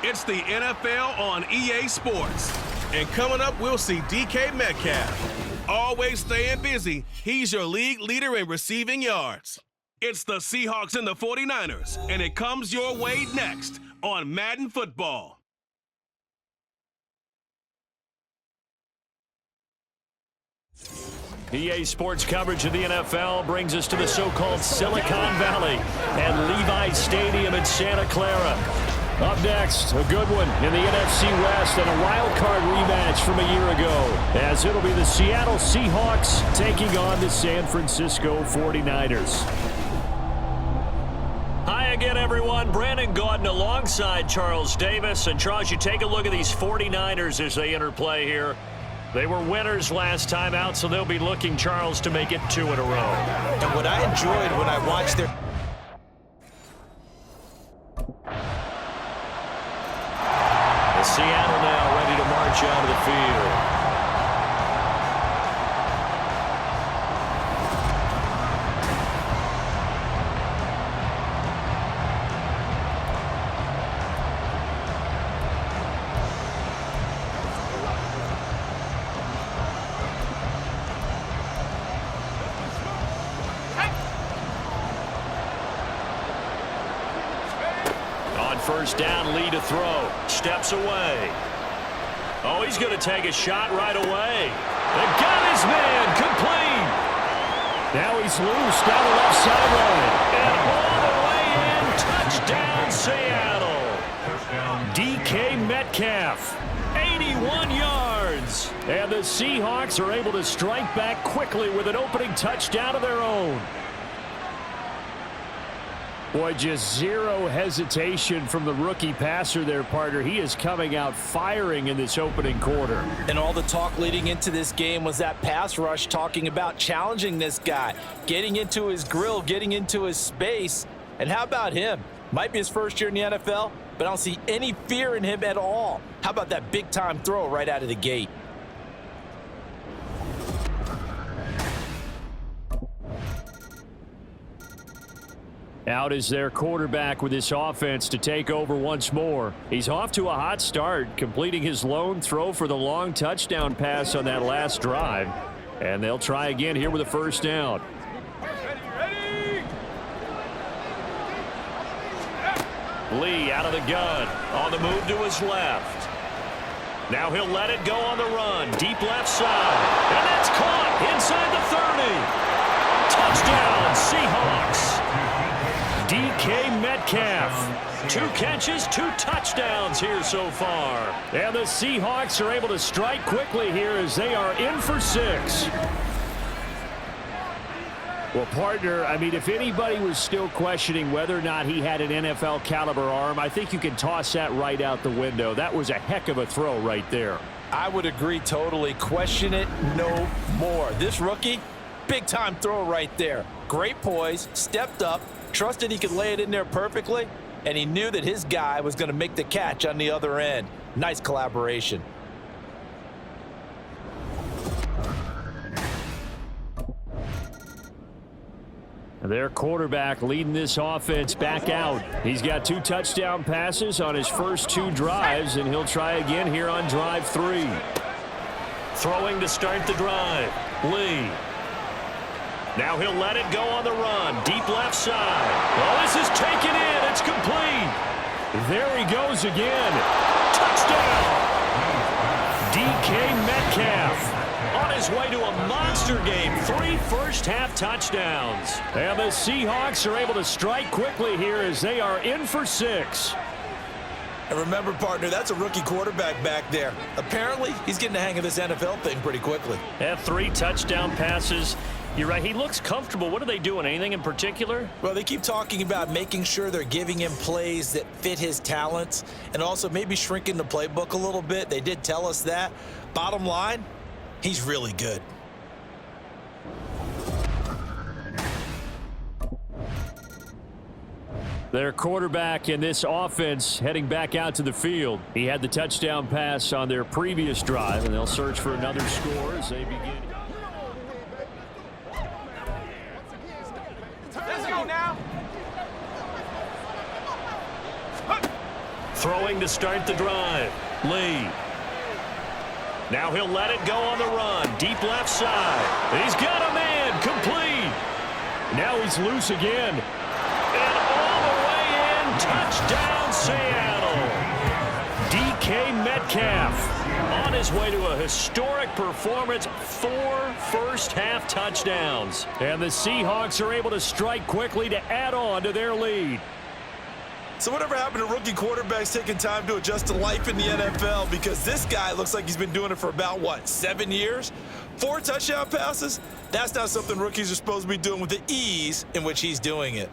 It's the NFL on EA Sports. And coming up, we'll see DK Metcalf. Always staying busy, he's your league leader in receiving yards. It's the Seahawks and the 49ers, and it comes your way next on Madden Football. EA Sports coverage of the NFL brings us to the so-called Silicon Valley and Levi's Stadium in Santa Clara. Up next, a good one in the NFC West and a wild card rematch from a year ago, as it'll be the Seattle Seahawks taking on the San Francisco 49ers. Hi again, everyone. Brandon Gaudin alongside Charles Davis. And Charles, you take a look at these 49ers as they interplay here. They were winners last time out, so they'll be looking, Charles, to make it 2 in a row. And what I enjoyed when I watched their... Seattle now ready to march out of the field. First down, Lee to throw. Steps away. Oh, he's going to take a shot right away. They got his man complete. Now he's loose down the left sideline. And all the way in, touchdown Seattle. DK Metcalf, 81 yards. And the Seahawks are able to strike back quickly with an opening touchdown of their own. Boy, just zero hesitation from the rookie passer there, partner. He is coming out firing in this opening quarter. And all the talk leading into this game was that pass rush talking about challenging this guy, getting into his grill, getting into his space. And how about him? Might be his first year in the NFL, but I don't see any fear in him at all. How about that big-time throw right out of the gate? Out is their quarterback with this offense to take over once more. He's off to a hot start, completing his lone throw for the long touchdown pass on that last drive. And they'll try again here with a first down. Lee out of the gun, on the move to his left. Now he'll let it go on the run, deep left side. And that's caught inside the 30. Touchdown, Seahawks. DK Metcalf, 2 catches, 2 touchdowns here so far. And the Seahawks are able to strike quickly here as they are in for 6. Well, partner, I mean, if anybody was still questioning whether or not he had an NFL caliber arm, I think you can toss that right out the window. That was a heck of a throw right there. I would agree totally. Question it no more. This rookie, big-time throw right there. Great poise, stepped up, trusted he could lay it in there perfectly, and he knew that his guy was going to make the catch on the other end. Nice collaboration. Their quarterback leading this offense back out. He's got 2 touchdown passes on his first 2 drives, and he'll try again here on drive 3. Throwing to start the drive, Lee. Now he'll let it go on the run. Deep left side. Oh, this is taken in. It's complete. There he goes again. Touchdown. DK Metcalf on his way to a monster game. 3 first-half touchdowns. And the Seahawks are able to strike quickly here as they are in for 6. And remember, partner, that's a rookie quarterback back there. Apparently, he's getting the hang of this NFL thing pretty quickly. Have 3 touchdown passes. You're right. He looks comfortable. What are they doing? Anything in particular? Well, they keep talking about making sure they're giving him plays that fit his talents and also maybe shrinking the playbook a little bit. They did tell us that. Bottom line, he's really good. Their quarterback in this offense heading back out to the field. He had the touchdown pass on their previous drive, and they'll search for another score as they begin. Throwing to start the drive. Lee. Now he'll let it go on the run. Deep left side. He's got a man. Complete. Now he's loose again. And all the way in. Touchdown, Seattle. DK Metcalf on his way to a historic performance. 4 first-half touchdowns. And the Seahawks are able to strike quickly to add on to their lead. So whatever happened to rookie quarterbacks taking time to adjust to life in the NFL? Because this guy looks like he's been doing it for about, 7 years? 4 touchdown passes? That's not something rookies are supposed to be doing with the ease in which he's doing it.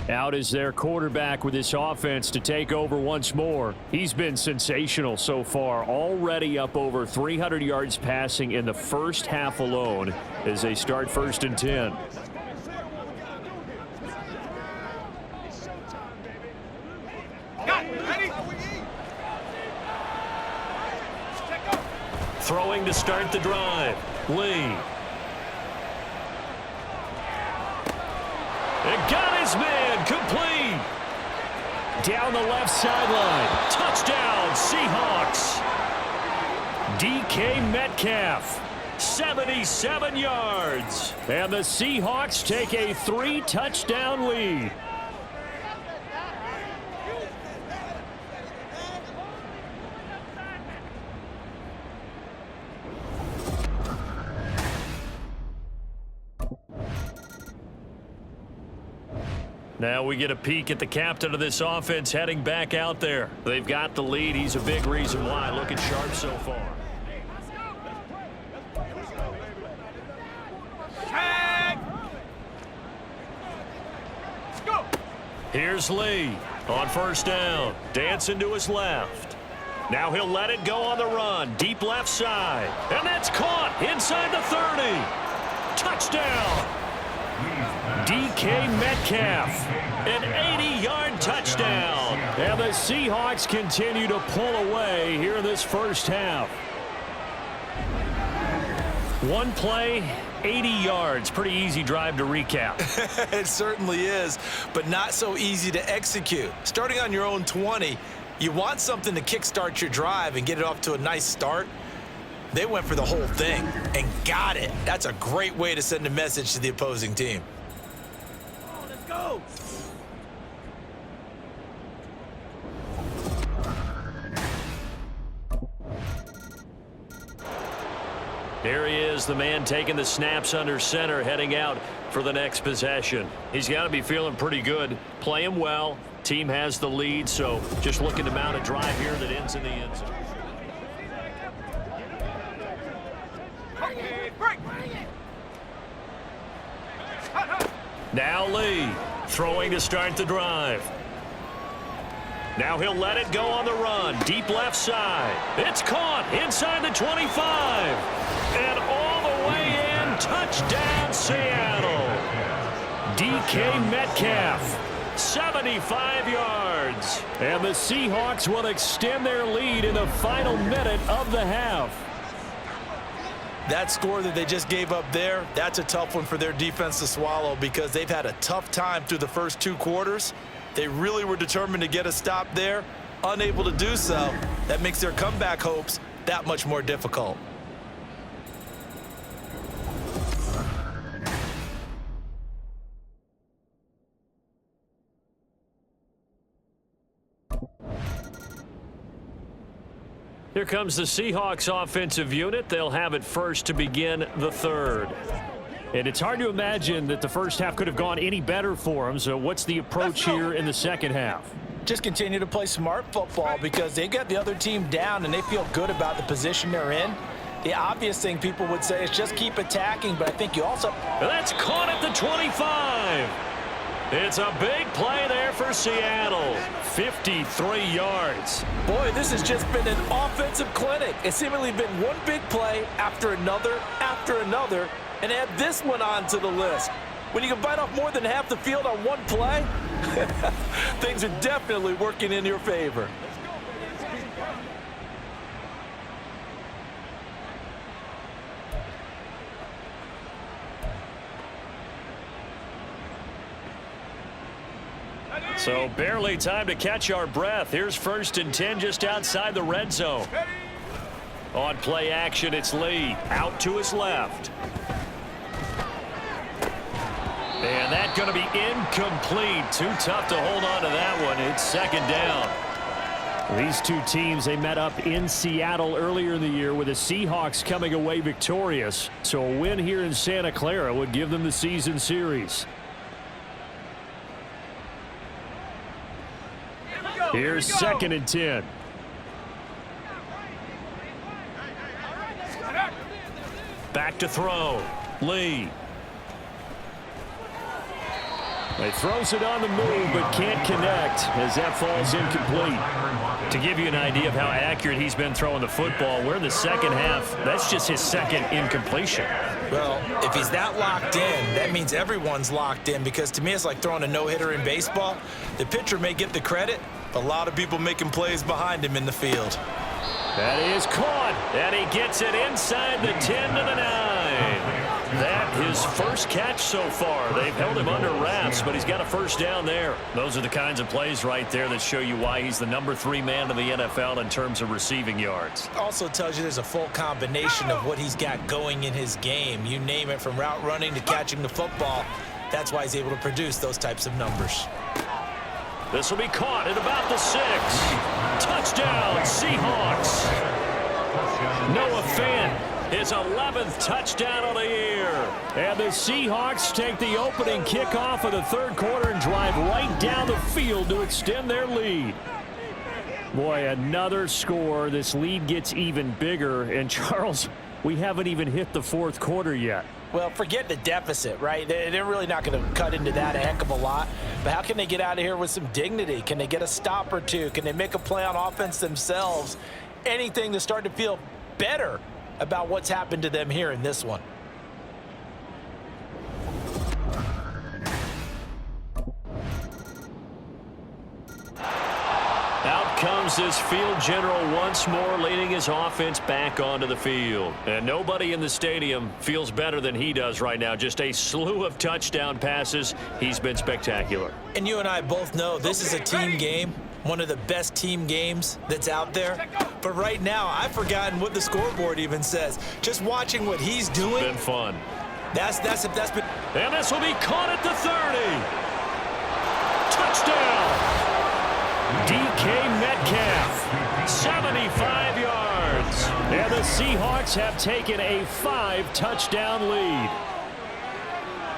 Out is their quarterback with this offense to take over once more. He's been sensational so far, already up over 300 yards passing in the first half alone as they start 1st and 10. Throwing to start the drive. Lee. It got his man. Complete. Down the left sideline. Touchdown, Seahawks. DK Metcalf, 77 yards. And the Seahawks take a 3-touchdown lead. Now we get a peek at the captain of this offense heading back out there. They've got the lead. He's a big reason why. Looking sharp so far. Here's Lee on 1st down. Dancing to his left. Now he'll let it go on the run. Deep left side. And that's caught inside the 30. Touchdown. DK Metcalf, an 80-yard touchdown. And the Seahawks continue to pull away here in this first half. One play, 80 yards. Pretty easy drive to recap. It certainly is, but not so easy to execute. Starting on your own 20, you want something to kickstart your drive and get it off to a nice start. They went for the whole thing and got it. That's a great way to send a message to the opposing team. Let's go. There he is, the man taking the snaps under center, heading out for the next possession. He's got to be feeling pretty good, playing well. Team has the lead, so just looking to mount a drive here that ends in the end zone. Now Lee, throwing to start the drive. Now he'll let it go on the run. Deep left side. It's caught inside the 25. And all the way in. Touchdown, Seattle. DK Metcalf, 75 yards. And the Seahawks will extend their lead in the final minute of the half. That score that they just gave up there, that's a tough one for their defense to swallow because they've had a tough time through the first 2 quarters. They really were determined to get a stop there, unable to do so. That makes their comeback hopes that much more difficult. Here comes the Seahawks offensive unit. They'll have it first to begin the third. And it's hard to imagine that the first half could have gone any better for them. So what's the approach here in the second half? Just continue to play smart football because they got the other team down and they feel good about the position they're in. The obvious thing people would say is just keep attacking, but I think you also... That's caught at the 25. It's a big play there for Seattle. 53 yards. Boy, this has just been an offensive clinic. It's seemingly been one big play after another, and add this one onto the list. When you can bite off more than half the field on one play, things are definitely working in your favor. So barely time to catch our breath. Here's 1st and 10 just outside the red zone. On play action, it's Lee out to his left. And that's going to be incomplete. Too tough to hold on to that one. It's 2nd down. These two teams, they met up in Seattle earlier in the year with the Seahawks coming away victorious. So a win here in Santa Clara would give them the season series. Here's 2nd and 10. Back to throw. Lee. He throws it on the move but can't connect as that falls incomplete. To give you an idea of how accurate he's been throwing the football, we're in the 2nd half. That's just his 2nd incompletion. Well, if he's that locked in, that means everyone's locked in, because to me it's like throwing a no-hitter in baseball. The pitcher may get the credit, but a lot of people making plays behind him in the field. That is caught, and he gets it inside the 10 to the 9. That his first catch so far. They've held him under wraps, but he's got a 1st down there. Those are the kinds of plays right there that show you why he's the number 3 man in the NFL in terms of receiving yards. Also tells you there's a full combination of what he's got going in his game. You name it, from route running to catching the football. That's why he's able to produce those types of numbers. This will be caught at about the 6. Touchdown, Seahawks. Noah Fant. His 11th touchdown of the year. And the Seahawks take the opening kickoff of the 3rd quarter and drive right down the field to extend their lead. Boy, another score. This lead gets even bigger. And, Charles, we haven't even hit the 4th quarter yet. Well, forget the deficit, right? They're really not going to cut into that a heck of a lot. But how can they get out of here with some dignity? Can they get a stop or two? Can they make a play on offense themselves? Anything to start to feel better about what's happened to them here in this one. Out comes this field general once more, leading his offense back onto the field. And nobody in the stadium feels better than he does right now. Just a slew of touchdown passes. He's been spectacular. And you and I both know this is a team game. One of the best team games that's out there. But right now, I've forgotten what the scoreboard even says. Just watching what he's doing. It's been fun. That's been. And this will be caught at the 30. Touchdown. DK Metcalf, 75 yards. And the Seahawks have taken a 5-touchdown lead.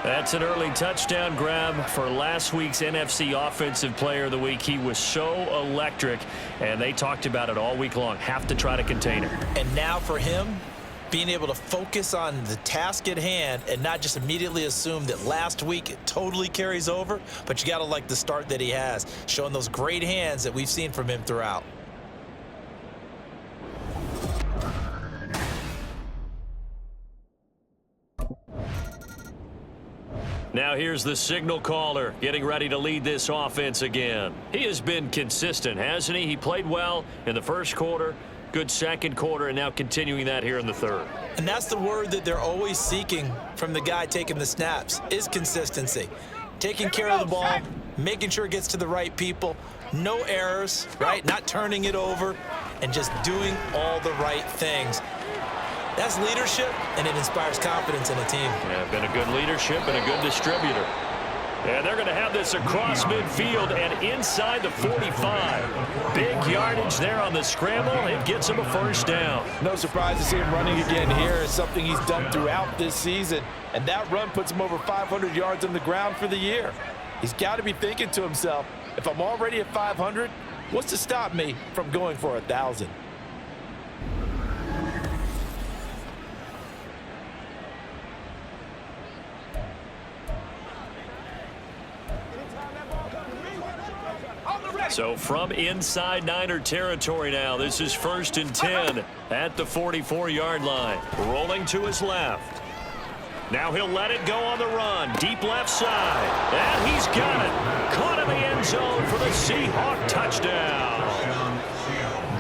That's an early touchdown grab for last week's NFC Offensive Player of the Week. He was so electric, and they talked about it all week long. Have to try to contain him. And now for him, being able to focus on the task at hand and not just immediately assume that last week it totally carries over, but you got to like the start that he has, showing those great hands that we've seen from him throughout. Now here's the signal caller getting ready to lead this offense again. He has been consistent, hasn't he? He played well in the 1st quarter, good 2nd quarter, and now continuing that here in the 3rd. And that's the word that they're always seeking from the guy taking the snaps, is consistency. Taking care of the ball, making sure it gets to the right people, no errors, right? Not turning it over, and just doing all the right things. That's leadership, and it inspires confidence in a team. Yeah, been a good leadership and a good distributor. And they're going to have this across midfield and inside the 45. Big yardage there on the scramble. It gets him a 1st down. No surprise to see him running again here. It's something he's done throughout this season. And that run puts him over 500 yards on the ground for the year. He's got to be thinking to himself, if I'm already at 500, what's to stop me from going for 1,000? So from inside Niner territory now, this is 1st and 10 at the 44-yard line. Rolling to his left. Now he'll let it go on the run. Deep left side. And he's got it. Caught in the end zone for the Seahawk touchdown.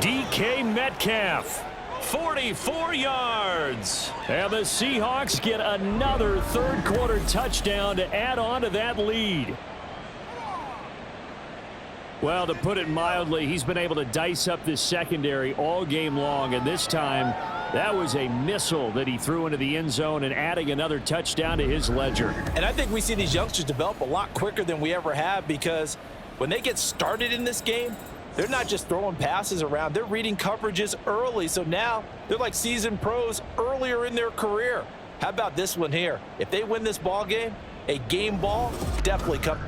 DK Metcalf, 44 yards. And the Seahawks get another 3rd quarter touchdown to add on to that lead. Well, to put it mildly, he's been able to dice up this secondary all game long, and this time that was a missile that he threw into the end zone and adding another touchdown to his ledger. And I think we see these youngsters develop a lot quicker than we ever have, because when they get started in this game, they're not just throwing passes around. They're reading coverages early. So now they're like seasoned pros earlier in their career. How about this one here? If they win this ball game, a game ball definitely comes.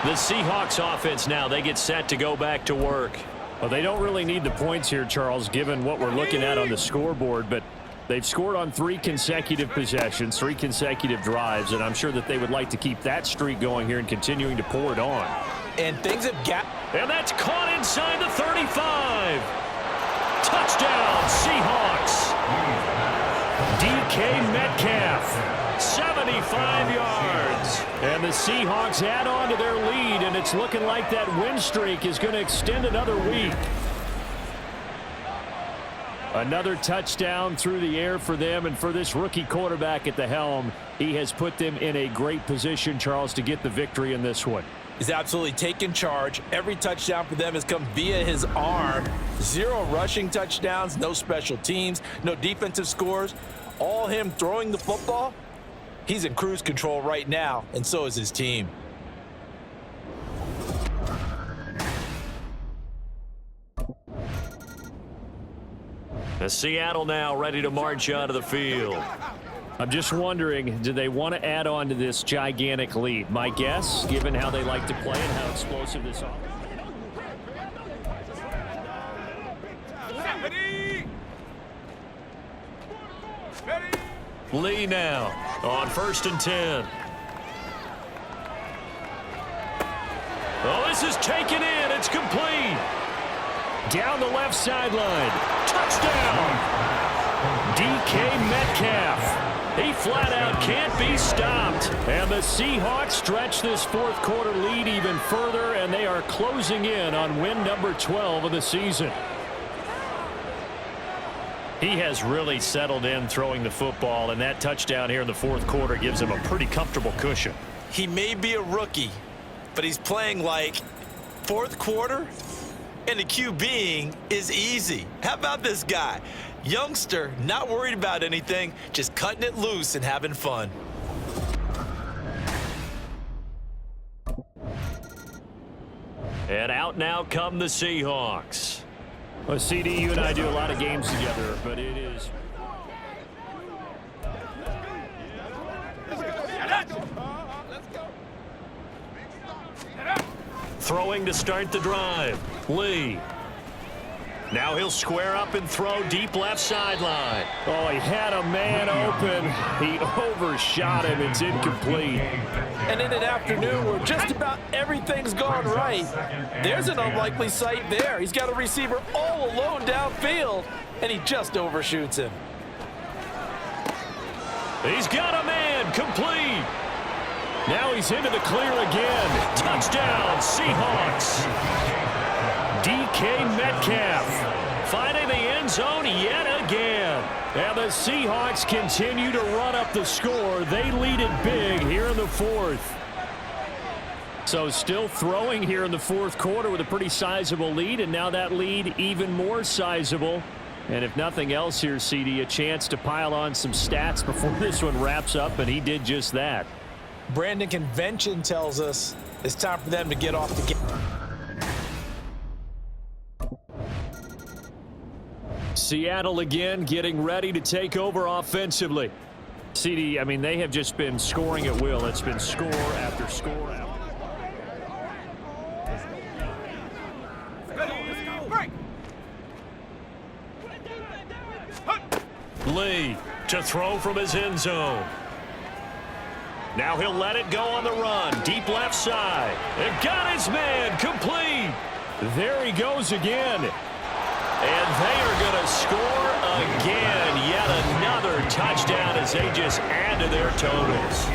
The Seahawks offense now, they get set to go back to work. Well, they don't really need the points here, Charles, given what we're looking at on the scoreboard, but they've scored on 3 consecutive possessions, 3 consecutive drives, and I'm sure that they would like to keep that streak going here and continuing to pour it on. And things have got... And that's caught inside the 35. Touchdown, Seahawks. DK Metcalf, 75 yards. And the Seahawks add on to their lead, and it's looking like that win streak is going to extend another week. Another touchdown through the air for them, and for this rookie quarterback at the helm, he has put them in a great position, Charles, to get the victory in this one. He's absolutely taken charge. Every touchdown for them has come via his arm. 0 rushing touchdowns, no special teams, no defensive scores. All him throwing the football. He's in cruise control right now, and so is his team. The Seattle now ready to march out of the field. I'm just wondering, do they want to add on to this gigantic lead? My guess, given how they like to play and how explosive this offense. Lee now on 1st and 10. Oh, this is taken in. It's complete. Down the left sideline. Touchdown. DK Metcalf. He flat out can't be stopped. And the Seahawks stretch this 4th quarter lead even further, and they are closing in on win number 12 of the season. He has really settled in throwing the football, and that touchdown here in the 4th quarter gives him a pretty comfortable cushion. He may be a rookie, but he's playing like 4th quarter, and the QBing is easy. How about this guy? Youngster, not worried about anything, just cutting it loose and having fun. And out now come the Seahawks. Well, CD, you and I do a lot of games together, but it is... Throwing to start the drive. Lee. Now he'll square up and throw deep left sideline. Oh, he had a man open. He overshot him. It's incomplete. And in an afternoon where just about everything's gone right, there's an unlikely sight there. He's got a receiver all alone downfield, and he just overshoots him. He's got a man complete. Now he's into the clear again. Touchdown, Seahawks. DK Metcalf finding the end zone yet again. And the Seahawks continue to run up the score. They lead it big here in the 4th. So still throwing here in the 4th quarter with a pretty sizable lead, and now that lead even more sizable. And if nothing else here, CD, a chance to pile on some stats before this one wraps up, and he did just that. Brandon, convention tells us it's time for them to get off the game. Seattle again getting ready to take over offensively. CD, I mean, they have just been scoring at will. It's been score after score after. Lee to throw from his end zone. Now he'll let it go on the run. Deep left side. And got his man complete. There he goes again. And they are going to score again. Yet another touchdown as they just add to their totals.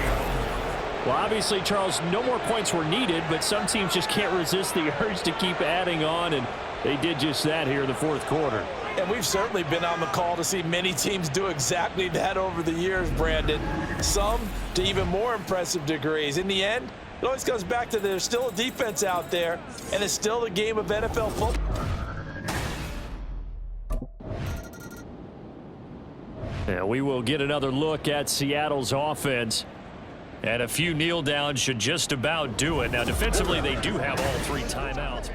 Well, obviously, Charles, no more points were needed, but some teams just can't resist the urge to keep adding on, and they did just that here in the 4th quarter. And we've certainly been on the call to see many teams do exactly that over the years, Brandon. Some to even more impressive degrees. In the end, it always comes back to there's still a defense out there, and it's still a game of NFL football. Yeah, we will get another look at Seattle's offense. And a few kneel downs should just about do it. Now, defensively, they do have all 3 timeouts.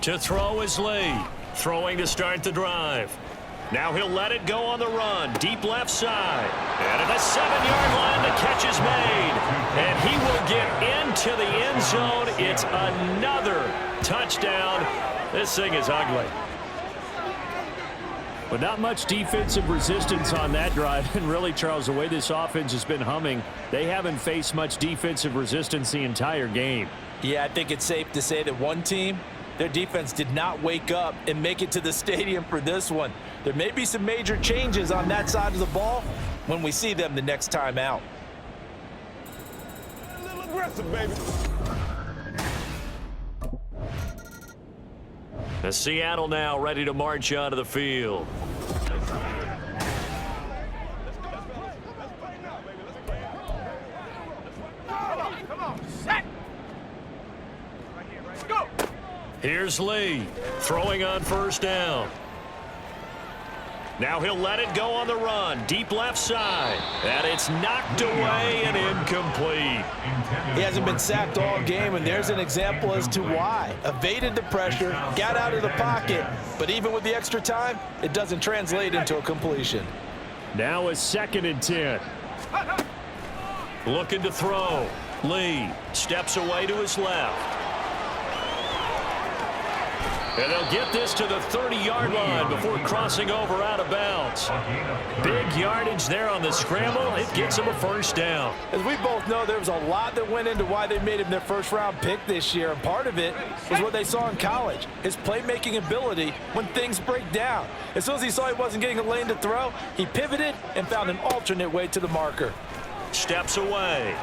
To throw is Lee. Throwing to start the drive. Now he'll let it go on the run. Deep left side. And at the 7-yard line, the catch is made. And he will get into the end zone. It's another touchdown. This thing is ugly. But not much defensive resistance on that drive. And really, Charles, the way this offense has been humming, they haven't faced much defensive resistance the entire game. Yeah, I think it's safe to say that one team, their defense did not wake up and make it to the stadium for this one. There may be some major changes on that side of the ball when we see them the next time out. A little aggressive, baby. The Seattle now ready to march onto the field. Come on, set. Let's go. Here's Lee, throwing on first down. Now he'll let it go on the run, deep left side. And it's knocked away and incomplete. He hasn't been sacked all game, and there's an example as to why. Evaded the pressure, got out of the pocket, but even with the extra time, it doesn't translate into a completion. Now a 2nd and 10. Looking to throw. Lee steps away to his left. And they'll get this to the 30-yard line before crossing over out of bounds. Big yardage there on the scramble. It gets them a first down. As we both know, there was a lot that went into why they made him their first-round pick this year, and part of it was what they saw in college, his playmaking ability when things break down. As soon as he saw he wasn't getting a lane to throw, he pivoted and found an alternate way to the marker. Steps away.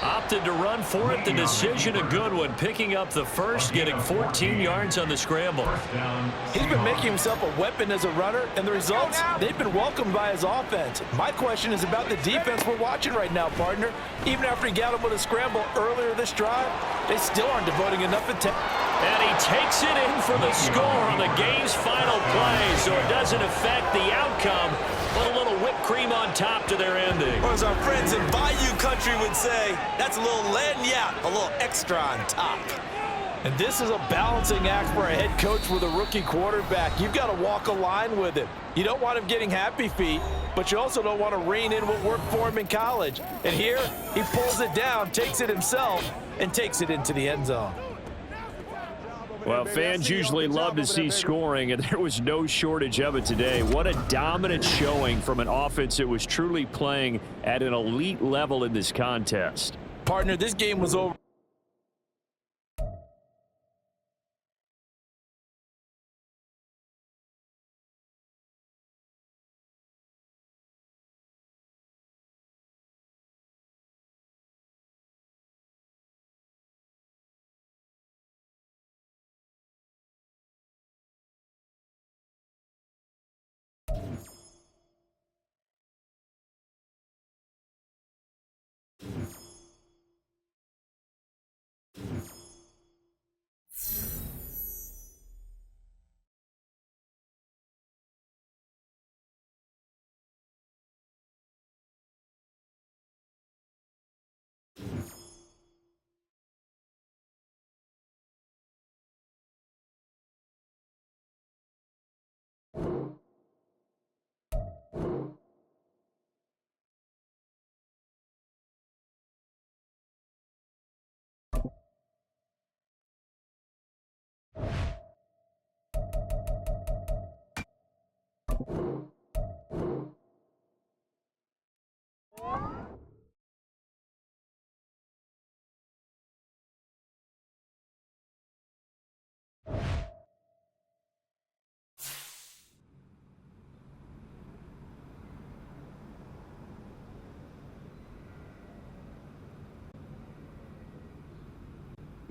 Opted to run for it. The decision a good one. Picking up the first, getting 14 yards on the scramble. He's been making himself a weapon as a runner, and the results, they've been welcomed by his offense. My question is about the defense we're watching right now, partner. Even after he got him with a scramble earlier this drive, they still aren't devoting enough attention. And he takes it in for the score on the game's final play, so it doesn't affect the outcome, but a little whipped cream on top to their ending. Or as our friends in Bayou Country would say, that's a little lagniappe, a little extra on top. And this is a balancing act for a head coach with a rookie quarterback. You've got to walk a line with him. You don't want him getting happy feet, but you also don't want to rein in what worked for him in college. And here, he pulls it down, takes it himself, and takes it into the end zone. Well, fans usually love to see scoring, and there was no shortage of it today. What a dominant showing from an offense that was truly playing at an elite level in this contest. Partner, this game was over.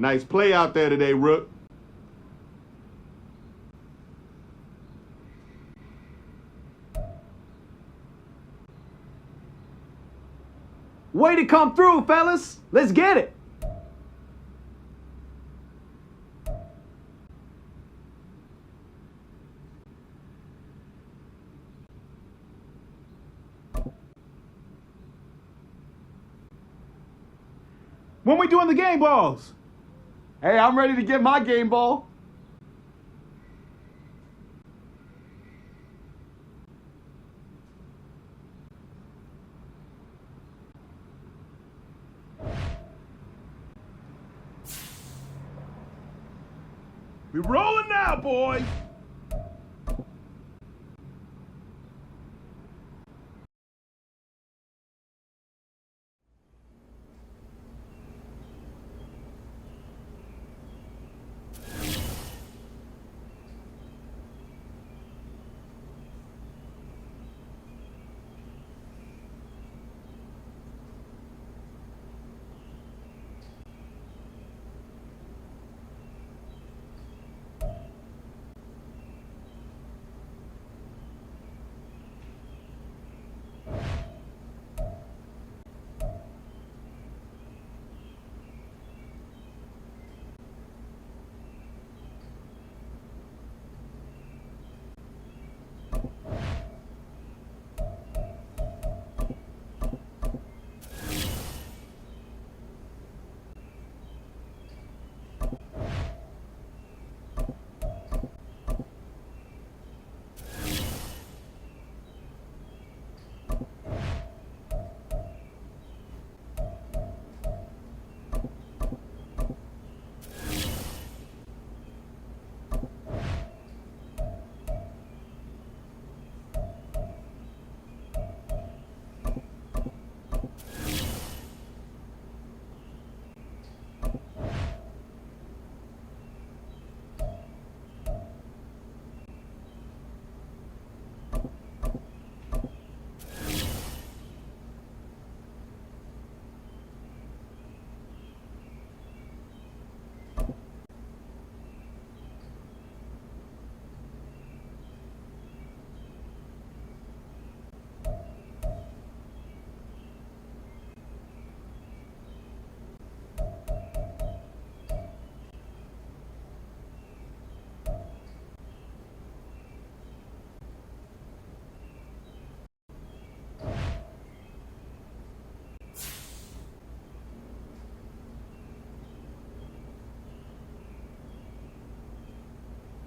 Nice play out there today, Rook. Way to come through, fellas. Let's get it. When we doing the game balls? Hey, I'm ready to get my game ball. We rolling now, boys.